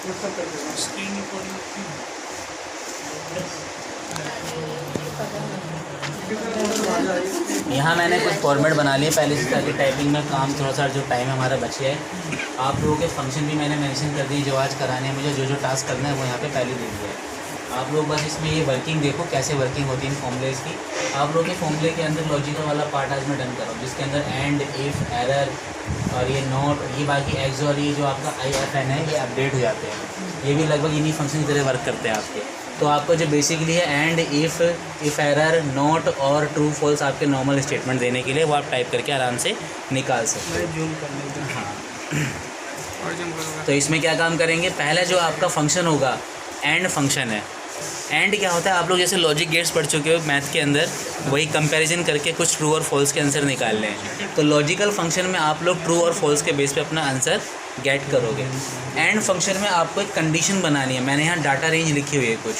यहाँ मैंने कुछ फॉर्मेट बना लिए पहले से, ताकि टाइपिंग में काम थोड़ा सा जो टाइम हमारा बच गया है। आप लोगों के फंक्शन भी मैंने मेंशन कर दिए, जो आज कराने हैं मुझे, जो जो टास्क करना है वो यहाँ पे पहले दे दिया है। आप लोग बस इसमें ये वर्किंग देखो कैसे वर्किंग होती है इन फॉर्मूलेज की। आप लोगों के फॉर्मूले के अंदर लॉजिकल वाला पार्ट आज मैं डन कर रहा हूँ, जिसके अंदर एंड, इफ़, एरर और ये नॉट, ये बाकी एक्स और ये जो आपका IFN है ये अपडेट हो जाते हैं। ये भी लगभग इन्हीं फंक्शन की तरह वर्क करते हैं आपके। तो आपको जो बेसिकली है एंड, इफ़, एरर, नॉट और ट्रू फॉल्स आपके नॉर्मल स्टेटमेंट देने के लिए वो आप टाइप करके आराम से निकाल सकते हैं। हाँ, तो इसमें क्या काम करेंगे, पहला जो आपका फंक्शन होगा एंड फंक्शन है। एंड क्या होता है, आप लोग जैसे लॉजिक गेट्स पढ़ चुके हो मैथ के अंदर, वही कंपैरिजन करके कुछ ट्रू और फॉल्स के आंसर निकालने हैं। तो लॉजिकल फंक्शन में आप लोग ट्रू और फॉल्स के बेस पे अपना आंसर गेट करोगे। एंड फंक्शन में आपको एक कंडीशन बनानी है। मैंने यहाँ डाटा रेंज लिखी हुई है कुछ।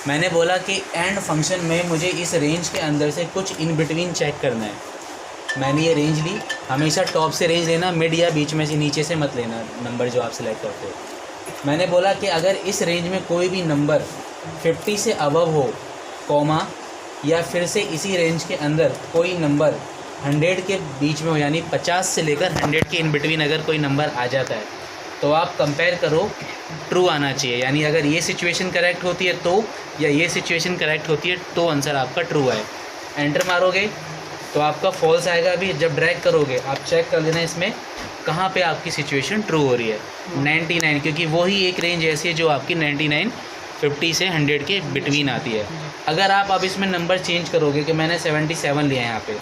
मैंने बोला कि एंड फंक्शन में मुझे इस रेंज के अंदर से कुछ इन बिटवीन चेक करना है। मैंने ये रेंज ली, हमेशा टॉप से रेंज लेना, मिड या बीच में से नीचे से मत लेना नंबर जो आप सिलेक्ट करते हो। मैंने बोला कि अगर इस रेंज में कोई भी नंबर 50 से अबव हो, कॉमा, या फिर से इसी रेंज के अंदर कोई नंबर 100 के बीच में हो, यानी 50 से लेकर 100 के इन बिटवीन अगर कोई नंबर आ जाता है, तो आप कंपेयर करो, ट्रू आना चाहिए। यानी अगर ये सिचुएशन करेक्ट होती है तो, या ये सिचुएशन करेक्ट होती है तो आंसर आपका ट्रू है। एंटर मारोगे तो आपका फॉल्स आएगा। अभी जब ड्रैग करोगे आप चेक कर लेना इसमें कहाँ पे आपकी सिचुएशन ट्रू हो रही है। 99, क्योंकि वही एक रेंज ऐसी है जो आपकी 99, 50 से 100 के बिटवीन आती है। अगर आप अब इसमें नंबर चेंज करोगे कि मैंने 77 लिया है, यहाँ पे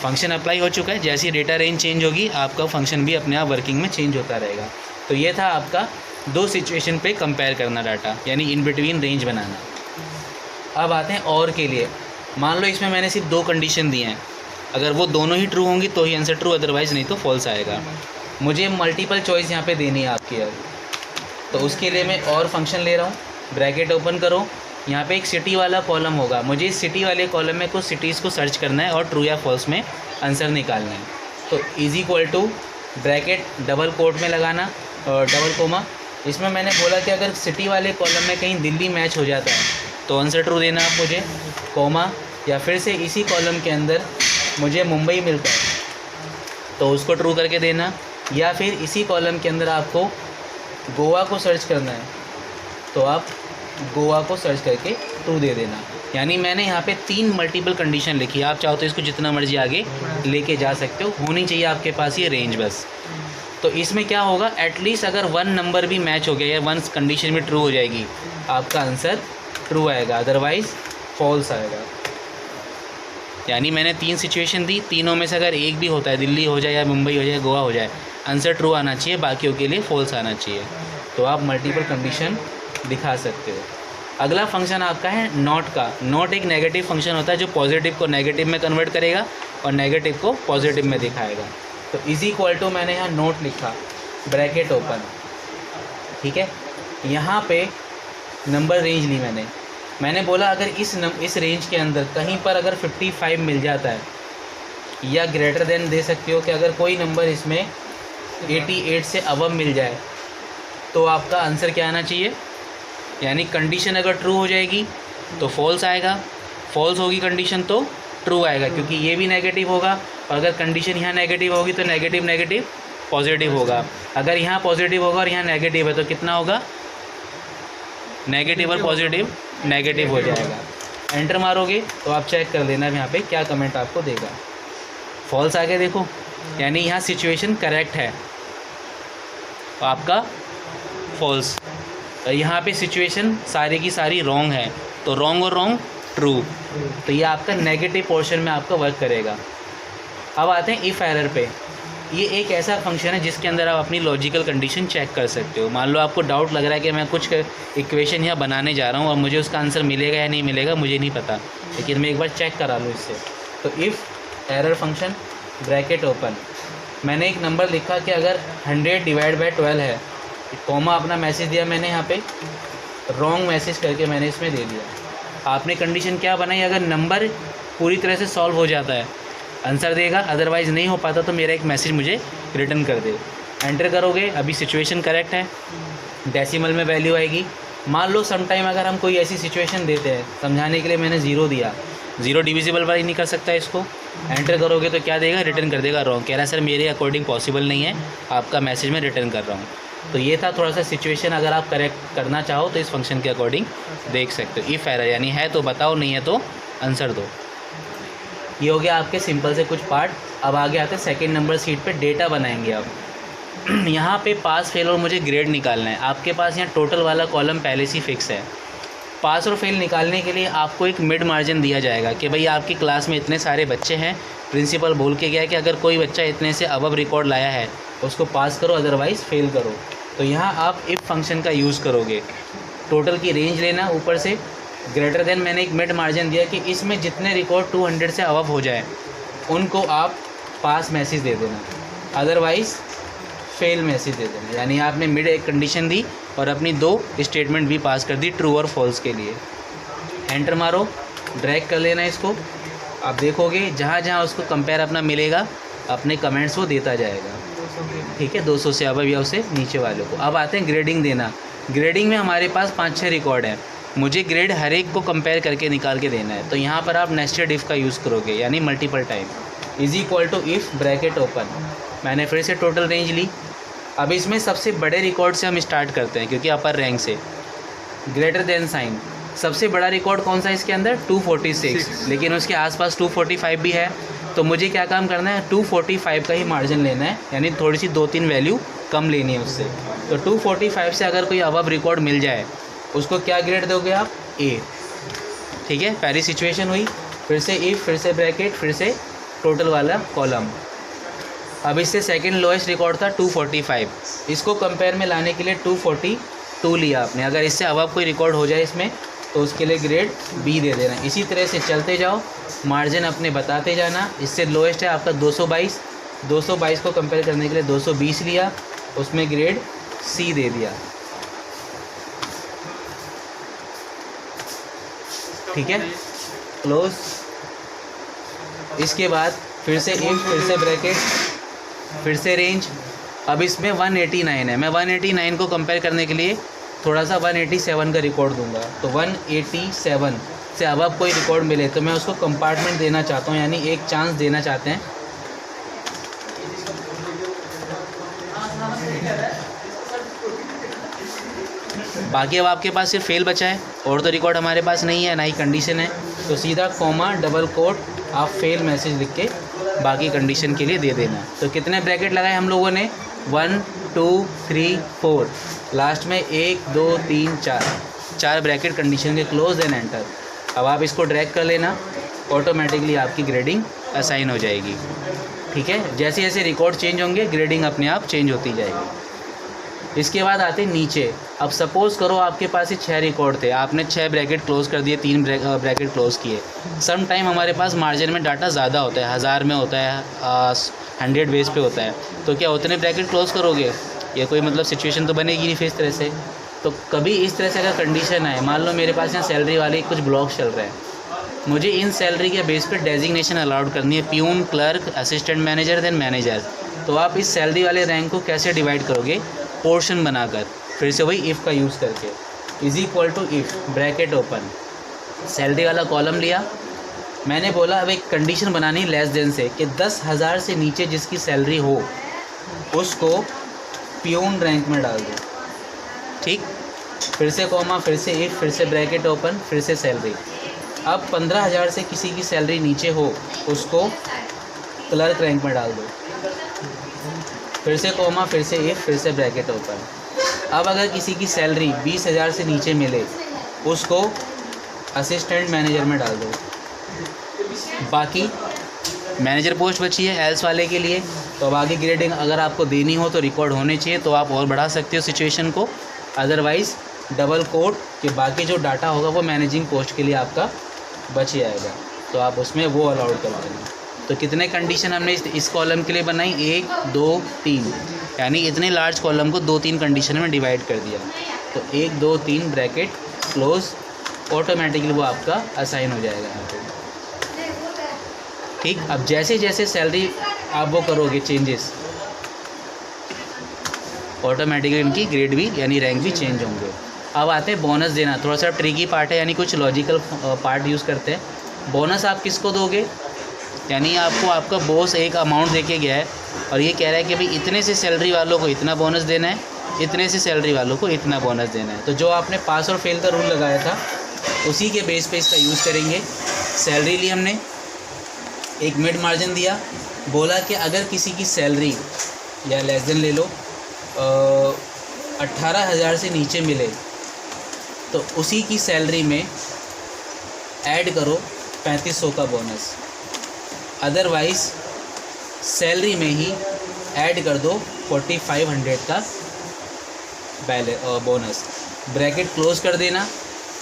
फंक्शन अप्लाई हो चुका है, जैसी डेटा रेंज चेंज होगी आपका फंक्शन भी अपने आप वर्किंग में चेंज होता रहेगा। तो ये था आपका दो सिचुएशन पे कंपेयर करना डाटा, यानी इन बिटवीन रेंज बनाना। अब आते हैं और के लिए। मान लो इसमें मैंने सिर्फ 2 कंडीशन दी हैं, अगर वो दोनों ही ट्रू होंगी तो ही आंसर ट्रू, अदरवाइज़ नहीं तो फॉल्स आएगा। मुझे मल्टीपल चॉइस यहाँ पे देनी है आपकी अब, तो उसके लिए मैं और फंक्शन ले रहा हूँ। ब्रैकेट ओपन करो, यहाँ पे एक सिटी वाला कॉलम होगा, मुझे इस सिटी वाले कॉलम में कुछ सिटीज़ को सर्च करना है और ट्रू या फॉल्स में आंसर निकालना है। तो is equal to bracket double quote में लगाना और डबल कोमा। इसमें मैंने बोला कि अगर सिटी वाले कॉलम में कहीं दिल्ली मैच हो जाता है तो आंसर ट्रू देना आप मुझे, कोमा, या फिर से इसी कॉलम के अंदर मुझे मुंबई मिलता है तो उसको ट्रू करके देना, या फिर इसी कॉलम के अंदर आपको गोवा को सर्च करना है तो आप गोवा को सर्च करके ट्रू दे देना। यानी मैंने यहाँ पे 3 मल्टीपल कंडीशन लिखी है। आप चाहो तो इसको जितना मर्जी आगे लेके जा सकते हो, होनी चाहिए आपके पास ये रेंज बस। तो इसमें क्या होगा, एटलीस्ट अगर 1 नंबर भी मैच हो गया या 1 कंडीशन भी ट्रू हो जाएगी, आपका आंसर ट्रू आएगा, अदरवाइज़ फॉल्स आएगा। यानी मैंने 3 सिचुएशन दी, तीनों में से अगर एक भी होता है, दिल्ली हो जाए या मुंबई हो जाए, गोवा हो जाए, आंसर ट्रू आना चाहिए, बाकियों के लिए फॉल्स आना चाहिए। तो आप मल्टीपल कंडीशन दिखा सकते हो। अगला फंक्शन आपका है नॉट का। नॉट एक नेगेटिव फंक्शन होता है जो पॉजिटिव को नेगेटिव में कन्वर्ट करेगा और नेगेटिव को पॉजिटिव में दिखाएगा। तो इज इक्वल टू मैंने यहाँ नोट लिखा, ब्रैकेट ओपन, ठीक है। यहाँ पे नंबर रेंज ली मैंने बोला अगर इस रेंज के अंदर कहीं पर अगर 55 मिल जाता है, या ग्रेटर देन दे सकते हो कि अगर कोई नंबर इसमें 88 से अबव मिल जाए तो आपका आंसर क्या आना चाहिए। यानी कंडीशन अगर ट्रू हो जाएगी तो फॉल्स आएगा, फॉल्स होगी कंडीशन तो ट्रू आएगा, क्योंकि ये भी नेगेटिव होगा। और अगर कंडीशन यहाँ नेगेटिव होगी तो नेगेटिव नेगेटिव पॉजिटिव होगा। अगर यहाँ पॉजिटिव होगा और यहाँ नेगेटिव है तो कितना होगा, नेगेटिव और पॉजिटिव नेगेटिव हो जाएगा। एंटर मारोगे तो आप चेक कर लेना यहाँ पे क्या कमेंट आपको देगा। फॉल्स आ गया देखो, यानी यहाँ सिचुएशन करेक्ट है तो आपका फॉल्स, और यहाँ पे सिचुएशन सारी की सारी रॉन्ग है तो रॉन्ग और रॉन्ग ट्रू। तो ये आपका नेगेटिव पोर्शन में आपका वर्क करेगा। अब आते हैं इफ़ एरर पे। ये एक ऐसा फंक्शन है जिसके अंदर आप अपनी लॉजिकल कंडीशन चेक कर सकते हो। मान लो आपको डाउट लग रहा है कि मैं कुछ इक्वेशन यहाँ बनाने जा रहा हूँ और मुझे उसका आंसर मिलेगा या नहीं मिलेगा मुझे नहीं पता, लेकिन मैं एक बार चेक करा लूँ इससे। तो if error function bracket open, मैंने एक नंबर लिखा कि अगर 100 डिवाइड बाई 12 है, कॉमा अपना मैसेज दिया मैंने यहाँ पे, रॉन्ग मैसेज करके मैंने इसमें दे दिया। आपने कंडीशन क्या बनाई, अगर नंबर पूरी तरह से सॉल्व हो जाता है आंसर देगा, अदरवाइज़ नहीं हो पाता तो मेरा एक मैसेज मुझे रिटर्न कर दे। एंटर करोगे, अभी सिचुएशन करेक्ट है, डेसिमल में वैल्यू आएगी। मान लो सम टाइम अगर हम कोई ऐसी सिचुएशन देते हैं, समझाने के लिए मैंने 0 दिया, 0 डिविजिबल बाई नहीं कर सकता इसको, एंटर करोगे तो क्या देगा, रिटर्न कर देगा रॉन्ग, कह रहा है सर मेरे अकॉर्डिंग पॉसिबल नहीं है, आपका मैसेज मैं रिटर्न कर रहा हूँ। तो ये था थोड़ा सा सिचुएशन, अगर आप करेक्ट करना चाहो तो इस फंक्शन के अकॉर्डिंग देख सकते हो। इफ़ एरर यानी है तो बताओ, नहीं है तो आंसर दो। ये हो गया आपके सिंपल से कुछ पार्ट। अब आगे आते हैं सेकंड नंबर सीट पे, डेटा बनाएंगे आप। यहाँ पे पास फेल और मुझे ग्रेड निकालना है। आपके पास यहाँ टोटल वाला कॉलम पहले से ही फिक्स है। पास और फेल निकालने के लिए आपको एक मिड मार्जिन दिया जाएगा कि भाई आपकी क्लास में इतने सारे बच्चे हैं, प्रिंसिपल बोल के गया है कि अगर कोई बच्चा इतने से अबव रिकॉर्ड लाया है उसको पास करो, अदरवाइज़ फेल करो। तो यहाँ आप इफ फंक्शन का यूज़ करोगे, टोटल की रेंज लेना, ऊपर से ग्रेटर देन मैंने एक मिड मार्जिन दिया कि इसमें जितने रिकॉर्ड 200 से अबव हो जाए उनको आप पास मैसेज दे देना, अदरवाइज़ फेल मैसेज दे देना। यानी आपने मिड एक कंडीशन दी और अपनी 2 स्टेटमेंट भी पास कर दी ट्रू और फॉल्स के लिए। एंटर मारो, ड्रैग कर लेना इसको। आप देखोगे जहाँ जहाँ उसको कंपेयर अपना मिलेगा, अपने कमेंट्स वो देता जाएगा, ठीक है, 200 से अबव या उससे नीचे वालों को। अब आते हैं ग्रेडिंग देना। ग्रेडिंग में हमारे पास 5-6 रिकॉर्ड हैं, मुझे ग्रेड हर एक को कंपेयर करके निकाल के देना है। तो यहाँ पर आप नेस्टेड इफ़ का यूज़ करोगे, यानी multiple time, is equal to if bracket open. मैंने फिर से टोटल रेंज ली। अब इसमें सबसे बड़े रिकॉर्ड से हम स्टार्ट करते हैं क्योंकि अपर रैंक से, ग्रेटर देन साइन। सबसे बड़ा रिकॉर्ड कौन सा है इसके अंदर, 246, लेकिन उसके आसपास 245 भी है। तो मुझे क्या काम करना है, 245 का ही मार्जिन लेना है, यानी थोड़ी सी 2-3 वैल्यू कम लेनी है उससे। तो 245 से अगर कोई अबव रिकॉर्ड मिल जाए उसको क्या ग्रेड दोगे आप, ए, ठीक है। पहली सिचुएशन हुई, फिर से इफ, फिर से ब्रैकेट, फिर से टोटल वाला कॉलम। अब इससे सेकंड लोएस्ट रिकॉर्ड था 245, इसको कंपेयर में लाने के लिए 242 लिया आपने। अगर इससे अबव कोई रिकॉर्ड हो जाए इसमें तो उसके लिए ग्रेड बी दे देना। इसी तरह से चलते जाओ, मार्जिन अपने बताते जाना। इससे लोएस्ट है आपका 222, 222 को कंपेयर करने के लिए 220 लिया, उसमें ग्रेड सी दे दिया, ठीक है, क्लोज। इसके बाद फिर से इफ, फिर से ब्रैकेट, फिर से रेंज। अब इसमें 189 है, मैं 189 को कंपेयर करने के लिए थोड़ा सा 187 का रिकॉर्ड दूंगा। तो 187 से अबव कोई रिकॉर्ड मिले तो मैं उसको कंपार्टमेंट देना चाहता हूँ, यानी एक चांस देना चाहते हैं। बाकी अब आपके पास सिर्फ फेल बचा है, और तो रिकॉर्ड हमारे पास नहीं है, ना ही कंडीशन है। तो सीधा कॉमा डबल कोट आप फेल मैसेज लिख के बाकी कंडीशन के लिए दे देना। तो कितने ब्रैकेट लगाए हम लोगों ने, 1 2 3 4, लास्ट में 1 2 3 4 ब्रैकेट कंडीशन के, क्लोज एंड एंटर। अब आप इसको ड्रैग कर लेना, ऑटोमेटिकली आपकी ग्रेडिंग असाइन हो जाएगी, ठीक है। जैसे जैसे रिकॉर्ड चेंज होंगे ग्रेडिंग अपने आप चेंज होती जाएगी। इसके बाद आते नीचे। अब सपोज़ करो आपके पास ही 6 रिकॉर्ड थे, आपने 6 ब्रैकेट क्लोज कर दिए, 3 ब्रैकेट क्लोज किए। सम टाइम हमारे पास मार्जिन में डाटा ज़्यादा होता है, 1000 में होता है, 100 बेस पे होता है। तो क्या उतने ब्रैकेट क्लोज करोगे, ये कोई मतलब सिचुएशन तो बनेगी नहीं फिर इस तरह से। तो कभी इस तरह से अगर कंडीशन आए, मान लो मेरे पास यहाँ सैलरी वाले कुछ ब्लॉक चल रहे हैं, मुझे इन सैलरी के बेस पर डेजिग्नेशन अलाउड करनी है, peon, clerk, assistant manager, then manager. तो आप इस सैलरी वाले रैंक को कैसे डिवाइड करोगे, पोर्शन बनाकर, फिर से वही इफ़ का यूज़ करके, is equal to if bracket open, salary वाला कॉलम लिया। मैंने बोला अब एक कंडीशन बनानी लेस देन से, कि 10,000 से नीचे जिसकी सैलरी हो उसको प्यून रैंक में डाल दो, ठीक। फिर से कॉमा, फिर से इफ़, फिर से ब्रैकेट ओपन, फिर से सैलरी। अब 15,000 से किसी की सैलरी नीचे हो उसको क्लर्क रैंक में डाल दो, फिर से कॉमा, फिर से इफ, फिर से ब्रैकेट ओपन। अब अगर किसी की सैलरी 20,000 से नीचे मिले उसको असिस्टेंट मैनेजर में डाल दो। बाकी मैनेजर पोस्ट बची है एल्स वाले के लिए। तो अब आगे ग्रेडिंग अगर आपको देनी हो तो रिकॉर्ड होने चाहिए, तो आप और बढ़ा सकते हो सिचुएशन को, अदरवाइज़ डबल कोट के बाकी जो डाटा होगा वो मैनेजिंग पोस्ट के लिए आपका बच जाएगा, तो आप उसमें वो अलाउड कर देंगे। तो कितने कंडीशन हमने इस कॉलम के लिए बनाई, 1 2 3, यानी इतने लार्ज कॉलम को 2-3 कंडीशन में डिवाइड कर दिया। तो 1 2 3 ब्रैकेट क्लोज, ऑटोमेटिकली वो आपका असाइन हो जाएगा यहाँ पे, ठीक। अब जैसे जैसे सैलरी आप वो करोगे चेंजेस, ऑटोमेटिकली इनकी ग्रेड भी यानी रैंक भी चेंज होंगे। अब आते हैं बोनस देना, थोड़ा सा ट्रिकी पार्ट है, यानी कुछ लॉजिकल पार्ट यूज़ करते हैं। बोनस आप किसको दोगे, यानी आपको आपका बॉस एक अमाउंट दे के गया है और ये कह रहा है कि भाई इतने से सैलरी वालों को इतना बोनस देना है, इतने से सैलरी वालों को इतना बोनस देना है। तो जो आपने पास और फेल का रूल लगाया था उसी के बेस पे इसका यूज़ करेंगे। सैलरी ली हमने, एक मिड मार्जिन दिया, बोला कि अगर किसी की सैलरी या लेस देन ले लो 18,000 से नीचे मिले तो उसी की सैलरी में ऐड करो 3500 का बोनस, अदरवाइज़ सैलरी में ही ऐड कर दो 4500 का बोनस। ब्रैकेट क्लोज कर देना।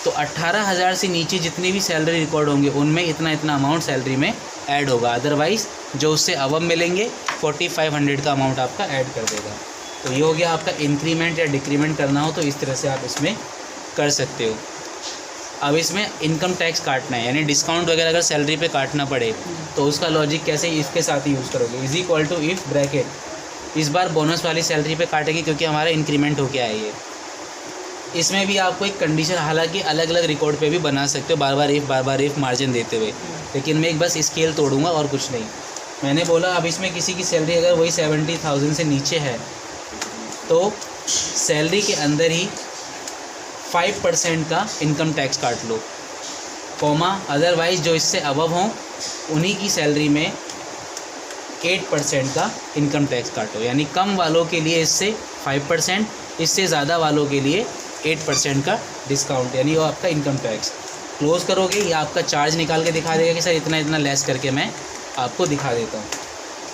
तो 18,000 से नीचे जितनी भी सैलरी रिकॉर्ड होंगे उनमें इतना इतना अमाउंट सैलरी में ऐड होगा, अदरवाइज़ जो उससे अबव मिलेंगे 4500 का अमाउंट आपका ऐड कर देगा। तो ये हो गया आपका इंक्रीमेंट या डिक्रीमेंट करना हो तो इस तरह से आप इसमें कर सकते हो। अब इसमें इनकम टैक्स काटना है, यानी डिस्काउंट वगैरह अगर सैलरी पे काटना पड़े तो उसका लॉजिक कैसे इसके साथ ही यूज़ करोगे, is equal to if bracket. इस बार बोनस वाली सैलरी पे काटेंगे क्योंकि हमारा इंक्रीमेंट हो गया है ये। इसमें भी आपको एक कंडीशन, हालांकि अलग अलग रिकॉर्ड पे भी बना सकते हो, बार बार इफ़ मार्जिन देते हुए, लेकिन मैं एक बस स्केल तोड़ूंगा और कुछ नहीं। मैंने बोला अब इसमें किसी की सैलरी अगर वही 70,000 से नीचे है तो सैलरी के अंदर ही 5% का इनकम टैक्स काट लो, कॉमा अदरवाइज़ जो इससे अबव हों उन्हीं की सैलरी में 8% का इनकम टैक्स काटो। यानी कम वालों के लिए इससे 5%, इससे ज़्यादा वालों के लिए 8% का डिस्काउंट, यानी वो आपका इनकम टैक्स। क्लोज करोगे या आपका चार्ज निकाल के दिखा देगा कि सर इतना इतना लेस करके मैं आपको दिखा देता हूँ।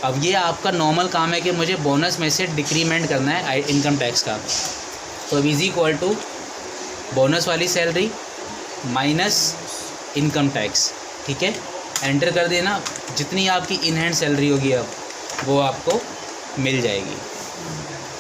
अब ये आपका नॉर्मल काम है कि मुझे बोनस में से डिक्रीमेंट करना है इनकम टैक्स का। तो अब इज इक्वल टू बोनस वाली सैलरी माइनस इनकम टैक्स, ठीक है, एंटर कर देना। जितनी आपकी इन हैंड सैलरी होगी अब वो आपको मिल जाएगी,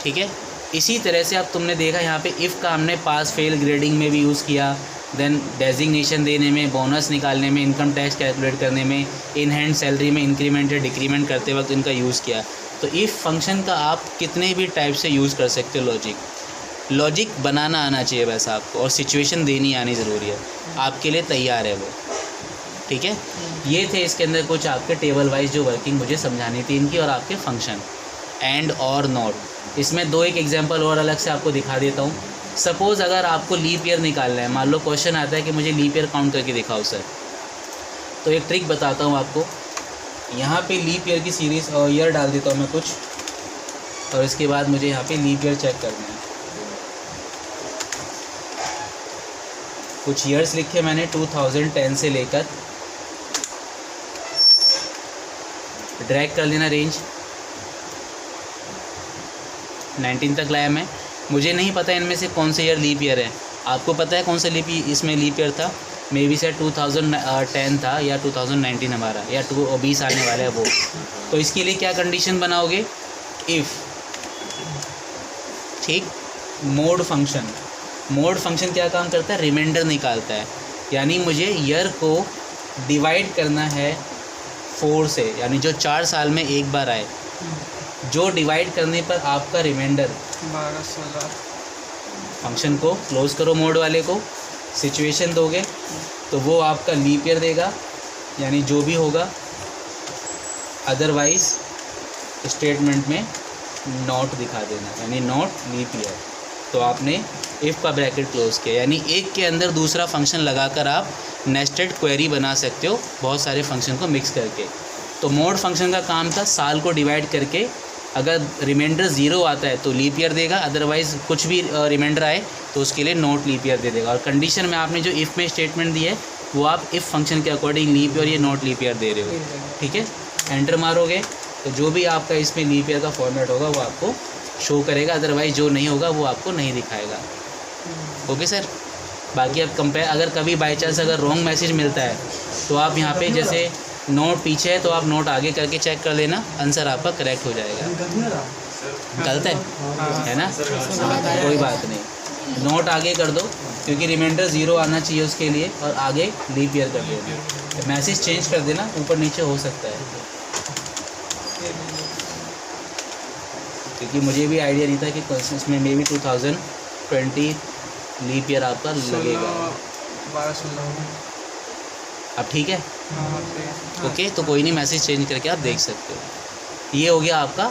ठीक है। इसी तरह से अब तुमने देखा यहाँ पे इफ़ का हमने पास फेल ग्रेडिंग में भी यूज़ किया, देन डेजिग्नेशन देने में, बोनस निकालने में, इनकम टैक्स कैलकुलेट करने में, इन हैंड सैलरी में इंक्रीमेंट या डिक्रीमेंट करते वक्त इनका यूज़ किया। तो इफ़ फंक्शन का आप कितने भी टाइप से यूज़ कर सकते हो। लॉजिक बनाना आना चाहिए बस आपको, और सिचुएशन देनी आनी ज़रूरी है, आपके लिए तैयार है वो, ठीक है। ये थे इसके अंदर कुछ आपके टेबल वाइज जो वर्किंग मुझे समझानी थी इनकी, और आपके फंक्शन एंड और नॉट। इसमें दो एक एग्जांपल और अलग से आपको दिखा देता हूँ। सपोज़ अगर आपको लीप ईयर निकालना है, मान लो क्वेश्चन आता है कि मुझे लीप ईयर काउंट करके दिखाओ सर, तो एक ट्रिक बताता हूँ आपको। यहाँ पे लीप ईयर की सीरीज़ और ईयर डाल देता हूँ मैं कुछ, और इसके बाद मुझे यहाँ पे लीप ईयर चेक करना है। कुछ ईयर्स लिखे मैंने 2010 से लेकर, ड्रैग कर लेना रेंज 19 तक लाया मैं। मुझे नहीं पता इनमें से कौन से ईयर लीप ईयर है, आपको पता है कौन सा इसमें लीप ईयर था? मे बी से 2010 था या 2019 हमारा, या 20 आने वाला है वो। तो इसके लिए क्या कंडीशन बनाओगे, इफ़, ठीक। मोड फंक्शन क्या काम करता है, रिमाइंडर निकालता है। यानी मुझे ईयर को डिवाइड करना है 4 से, यानी जो 4 साल में एक बार आए, जो डिवाइड करने पर आपका रिमाइंडर 12,000। फंक्शन को क्लोज करो, मोड वाले को सिचुएशन दोगे तो वो आपका लीप ईयर देगा, यानी जो भी होगा, अदरवाइज स्टेटमेंट में नॉट दिखा देना, यानी नॉट लीप ईयर। तो आपने इफ़ का ब्रैकेट क्लोज किया, यानी एक के अंदर दूसरा फंक्शन लगाकर आप नेस्टेड क्वेरी बना सकते हो बहुत सारे फंक्शन को मिक्स करके। तो मोड फंक्शन का काम था साल को डिवाइड करके, अगर रिमाइंडर 0 आता है तो लीप ईयर देगा, अदरवाइज़ कुछ भी रिमाइंडर आए तो उसके लिए नॉट लीप ईयर दे देगा। और कंडीशन में आपने जो इफ़ में स्टेटमेंट दी है वो आप इफ़ फंक्शन के अकॉर्डिंग लीप ईयर या नॉट लीप ईयर दे रहे हो, ठीक है। एंटर मारोगे तो जो भी आपका इसमें लीप ईयर का फॉर्मेट होगा वो आपको शो करेगा, अदरवाइज़ जो नहीं होगा वो आपको नहीं दिखाएगा। Okay sir. बाकी अब कंपेयर, अगर कभी बाई चांस अगर रॉन्ग मैसेज मिलता है तो आप यहाँ पे जैसे नोट पीछे है तो आप नोट आगे करके चेक कर लेना, आंसर आपका करेक्ट हो जाएगा। गलत है ना, कोई बात नहीं, नोट आगे कर दो क्योंकि रिमाइंडर 0 आना चाहिए उसके लिए, और आगे लीप ईयर कर देना। मैसेज चेंज कर देना, ऊपर नीचे हो सकता है। क्योंकि मुझे भी आइडिया नहीं था कि इसमें मे बी 2020 लीप ईयर आपका लगेगा। 12 अब ठीक है, हाँ ओके। तो कोई नहीं, मैसेज चेंज करके आप देख सकते हो। ये हो गया आपका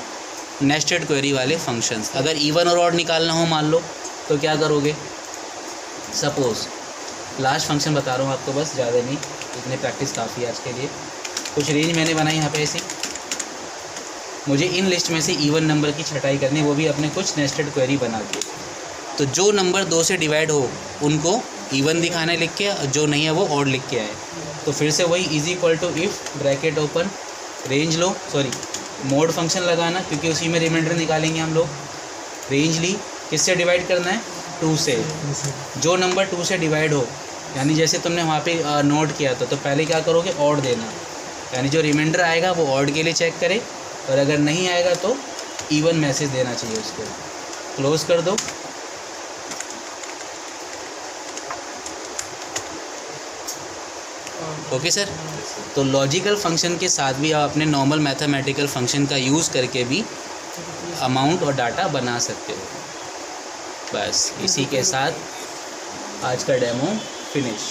नेस्टेड क्वेरी वाले फंक्शंस। अगर इवन और ऑड निकालना हो मान लो तो क्या करोगे? सपोज़ लास्ट फंक्शन बता रहा हूँ आपको, बस ज़्यादा नहीं, इतनी प्रैक्टिस काफ़ी है आज के लिए। कुछ रेंज मैंने बनाई यहाँ पे ऐसी, मुझे इन लिस्ट में से इवन नंबर की छटाई करनी, वो भी अपने कुछ नेस्टेड क्वेरी बना के। तो जो नंबर 2 से डिवाइड हो उनको इवन दिखाना है लिख के, जो नहीं है वो ऑड लिख के आए। तो फिर से वही is equal to if bracket open range लो, सॉरी मोड फंक्शन लगाना, क्योंकि उसी में रिमाइंडर निकालेंगे हम लोग। रेंज ली, किससे डिवाइड करना है? 2 से। जो नंबर 2 से डिवाइड हो, यानी जैसे तुमने वहाँ पे नोट किया था, तो पहले क्या करोगे? ऑड देना, यानी जो रिमाइंडर आएगा वो ऑड के लिए चेक करे, और अगर नहीं आएगा तो इवन मैसेज देना चाहिए उसको। क्लोज कर दो। Okay sir. तो लॉजिकल फंक्शन के साथ भी आप अपने नॉर्मल मैथमेटिकल फंक्शन का यूज़ करके भी अमाउंट और डाटा बना सकते हो। बस इसी के साथ आज का डेमो फिनिश।